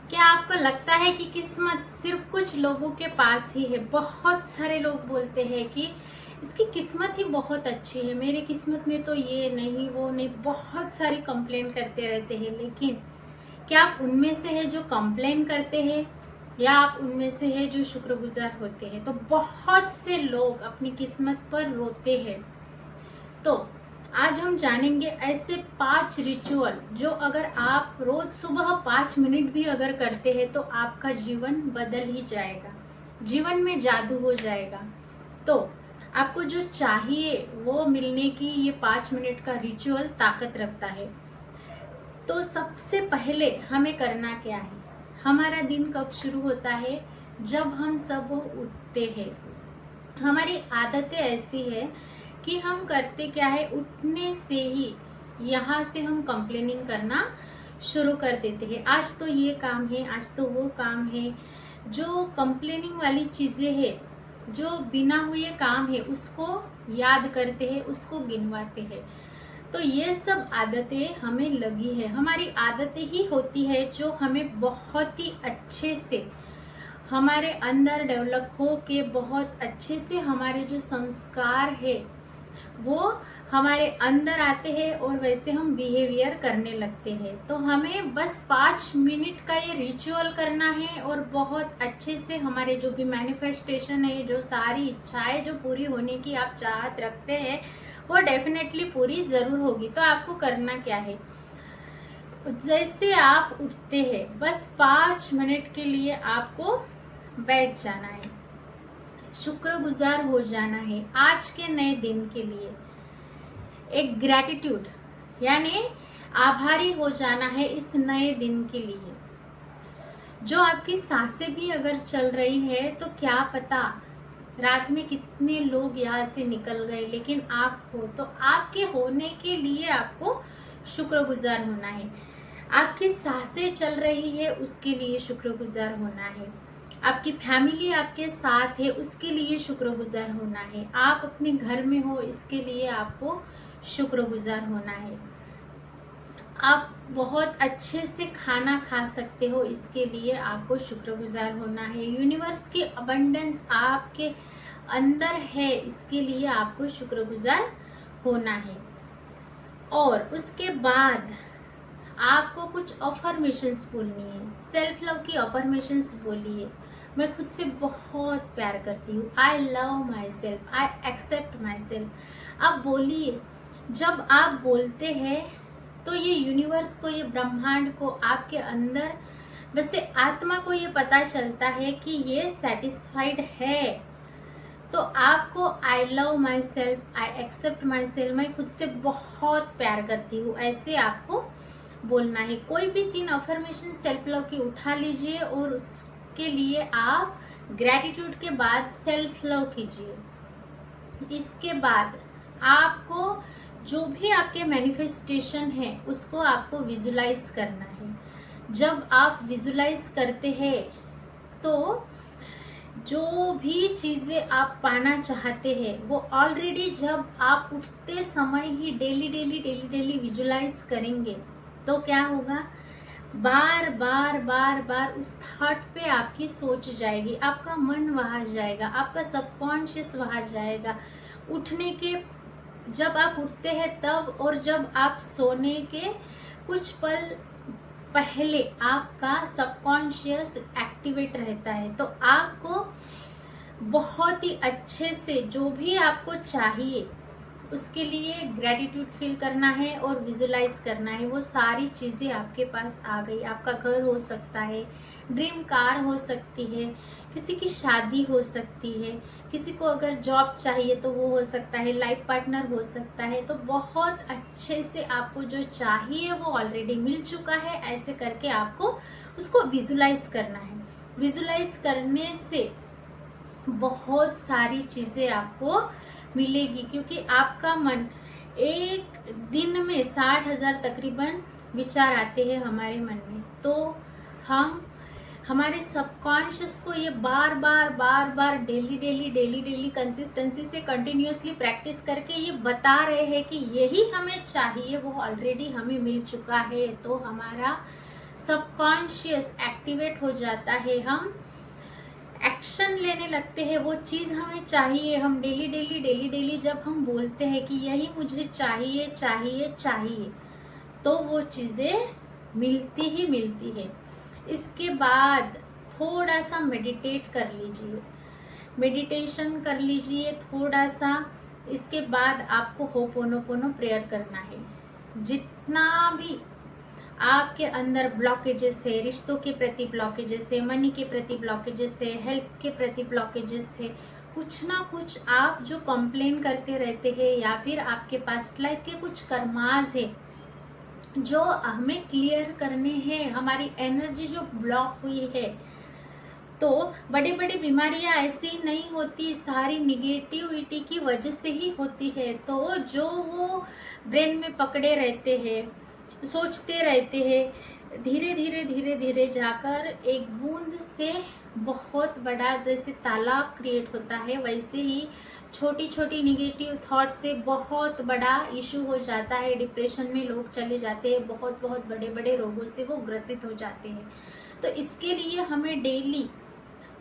क्या आपको लगता है कि किस्मत सिर्फ कुछ लोगों के पास ही है? बहुत सारे लोग बोलते हैं कि इसकी किस्मत ही बहुत अच्छी है, मेरी किस्मत में तो ये नहीं वो नहीं, बहुत सारी कंप्लेन करते रहते हैं। लेकिन क्या आप उनमें से है जो कंप्लेन करते हैं या आप उनमें से है जो शुक्रगुजार होते हैं? तो बहुत से लोग अपनी किस्मत पर रोते हैं। तो आज हम जानेंगे ऐसे 5 रिचुअल जो अगर आप रोज सुबह 5 मिनट भी अगर करते हैं तो आपका जीवन बदल ही जाएगा, जीवन में जादू हो जाएगा। तो आपको जो चाहिए वो मिलने की ये 5 मिनट का रिचुअल ताकत रखता है। तो सबसे पहले हमें करना क्या है? हमारा दिन कब शुरू होता है? जब हम सब उठते हैं। हमारी आदतें ऐसी है कि हम करते क्या है, उठने से ही यहाँ से हम कंप्लेनिंग करना शुरू कर देते हैं। आज तो ये काम है, आज तो वो काम है। जो कंप्लेनिंग वाली चीज़ें हैं, जो बिना हुए काम है, उसको याद करते हैं, उसको गिनवाते हैं। तो ये सब आदतें हमें लगी है, हमारी आदतें ही होती है जो हमें बहुत ही अच्छे से हमारे अंदर डेवलप हो के बहुत अच्छे से हमारे जो संस्कार है वो हमारे अंदर आते हैं और वैसे हम बिहेवियर करने लगते हैं। तो हमें बस 5 मिनट का ये रिचुअल करना है और बहुत अच्छे से हमारे जो भी मैनिफेस्टेशन है, जो सारी इच्छाएं जो पूरी होने की आप चाहत रखते हैं वो डेफिनेटली पूरी ज़रूर होगी। तो आपको करना क्या है, जैसे आप उठते हैं बस 5 मिनट के लिए आपको बैठ जाना है, शुक्रगुजार हो जाना है आज के नए दिन के लिए। एक ग्रैटिट्यूड यानी आभारी हो जाना है इस नए दिन के लिए। जो आपकी सांसें भी अगर चल रही है तो क्या पता रात में कितने लोग यहाँ से निकल गए, लेकिन आप हो तो आपके होने के लिए आपको शुक्रगुजार होना है। आपकी सांसें चल रही है उसके लिए शुक्रगुजार होना है। आपकी फैमिली आपके साथ है उसके लिए शुक्रगुजार होना है। आप अपने घर में हो इसके लिए आपको शुक्रगुजार होना है। आप बहुत अच्छे से खाना खा सकते हो इसके लिए आपको शुक्रगुजार होना है। यूनिवर्स की अबंडेंस आपके अंदर है इसके लिए आपको शुक्रगुजार होना है। और उसके बाद आपको कुछ अफर्मेशंस बोलनी है, सेल्फ लव की अफर्मेशंस बोलिए। मैं खुद से बहुत प्यार करती हूँ, I love myself, I accept myself. आप बोलिए। जब आप बोलते हैं तो ये यूनिवर्स को, ये ब्रह्मांड को, आपके अंदर वैसे आत्मा को ये पता चलता है कि ये सेटिस्फाइड है। तो आपको I love myself, I accept myself, मैं खुद से बहुत प्यार करती हूँ, ऐसे आपको बोलना है। कोई भी 3 अफर्मेशन सेल्फ लव की उठा लीजिए और उसके लिए आप ग्रैटिट्यूड के बाद सेल्फ लव कीजिए। इसके बाद आपको जो भी आपके मैनिफेस्टेशन है उसको आपको विजुलाइज करना है। जब आप विजुलाइज करते हैं तो जो भी चीज़ें आप पाना चाहते हैं वो ऑलरेडी जब आप उठते समय ही daily daily daily daily visualise करेंगे तो क्या होगा, बार बार बार बार उस थॉट पे आपकी सोच जाएगी, आपका मन वहाँ जाएगा, आपका सबकॉन्शियस वहाँ जाएगा। उठने के जब आप उठते हैं तब और जब आप सोने के कुछ पल पहले आपका सबकॉन्शियस एक्टिवेट रहता है। तो आपको बहुत ही अच्छे से जो भी आपको चाहिए उसके लिए ग्रैटिट्यूड फील करना है और विजुलाइज करना है। वो सारी चीज़ें आपके पास आ गई। आपका घर हो सकता है, ड्रीम कार हो सकती है, किसी की शादी हो सकती है, किसी को अगर जॉब चाहिए तो वो हो सकता है, लाइफ पार्टनर हो सकता है। तो बहुत अच्छे से आपको जो चाहिए वो ऑलरेडी मिल चुका है। ऐसे करके आपको उसको विजुलाइज करना है। विजुलाइज करने से बहुत सारी चीज़ें आपको मिलेगी, क्योंकि आपका मन एक दिन में 60,000 तकरीबन विचार आते हैं हमारे मन में। तो हम हमारे सबकॉन्शियस को ये बार बार बार बार daily daily daily daily consistency से कंटिन्यूसली प्रैक्टिस करके ये बता रहे हैं कि यही हमें चाहिए, वो ऑलरेडी हमें मिल चुका है। तो हमारा सबकॉन्शियस एक्टिवेट हो जाता है, हम एक्शन लेने लगते हैं। वो चीज़ हमें चाहिए, हम डेली डेली डेली डेली जब हम बोलते हैं कि यही मुझे चाहिए चाहिए चाहिए, तो वो चीज़ें मिलती ही मिलती है। इसके बाद थोड़ा सा मेडिटेट कर लीजिए, मेडिटेशन कर लीजिए थोड़ा सा। इसके बाद आपको होपोनोपोनो प्रेयर करना है। जितना भी आपके अंदर ब्लॉकेजेस है, रिश्तों के प्रति ब्लॉकेजेस है, मनी के प्रति ब्लॉकेजेस है, हेल्थ के प्रति ब्लॉकेजेस है, कुछ ना कुछ आप जो कंप्लेन करते रहते हैं या फिर आपके पास्ट लाइफ के कुछ कर्माज है जो हमें क्लियर करने हैं, हमारी एनर्जी जो ब्लॉक हुई है। तो बड़ी बड़ी बीमारियां ऐसी नहीं होती, सारी निगेटिविटी की वजह से ही होती है। तो जो वो ब्रेन में पकड़े रहते हैं, सोचते रहते हैं, धीरे धीरे धीरे धीरे जाकर एक बूंद से बहुत बड़ा जैसे तालाब क्रिएट होता है, वैसे ही छोटी छोटी निगेटिव थॉट से बहुत बड़ा इशू हो जाता है। डिप्रेशन में लोग चले जाते हैं, बहुत बहुत बड़े बड़े रोगों से वो ग्रसित हो जाते हैं। तो इसके लिए हमें डेली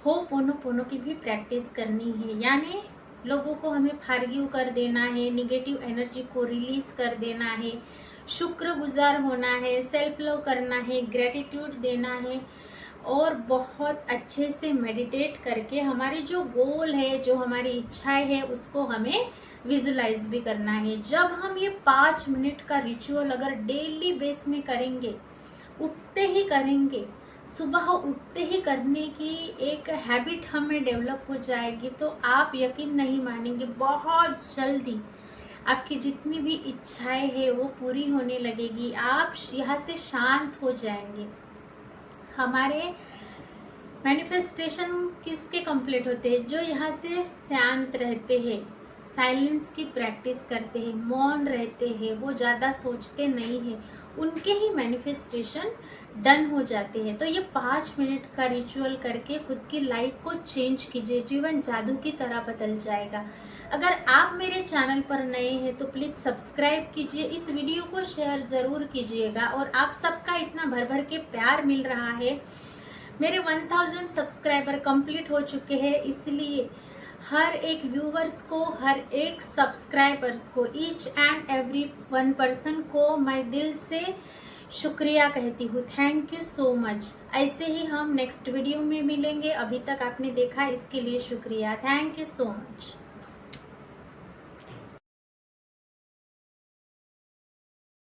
होपोनोपोनो की भी प्रैक्टिस करनी है, यानी लोगों को हमें फॉरगिव कर देना है, निगेटिव एनर्जी को रिलीज कर देना है, शुक्रगुजार होना है, सेल्फ लव करना है, ग्रेटिट्यूड देना है, और बहुत अच्छे से मेडिटेट करके हमारी जो गोल है, जो हमारी इच्छाएं है, उसको हमें विजुलाइज भी करना है। जब हम ये 5 मिनट का रिचुअल अगर डेली बेस में करेंगे, उठते ही करेंगे, सुबह उठते ही करने की एक हैबिट हमें डेवलप हो जाएगी, तो आप यकीन नहीं मानेंगे, बहुत जल्दी आपकी जितनी भी इच्छाएं है वो पूरी होने लगेगी। आप यहाँ से शांत हो जाएंगे। हमारे मैनिफेस्टेशन किसके कंप्लीट होते हैं? जो यहाँ से शांत रहते हैं, साइलेंस की प्रैक्टिस करते हैं, मौन रहते हैं, वो ज़्यादा सोचते नहीं हैं, उनके ही मैनिफेस्टेशन डन हो जाते हैं। तो ये 5 मिनट का रिचुअल करके खुद की लाइफ को चेंज कीजिए, जीवन जादू की तरह बदल जाएगा। अगर आप मेरे चैनल पर नए हैं तो प्लीज़ सब्सक्राइब कीजिए, इस वीडियो को शेयर ज़रूर कीजिएगा। और आप सबका इतना भर भर के प्यार मिल रहा है, मेरे 1000 सब्सक्राइबर कंप्लीट हो चुके हैं, इसलिए हर एक व्यूवर्स को, हर एक सब्सक्राइबर्स को, each and every one person को मैं दिल से शुक्रिया कहती हूँ। Thank you so much. ऐसे ही हम नेक्स्ट वीडियो में मिलेंगे। अभी तक आपने देखा इसके लिए शुक्रिया। Thank you so much.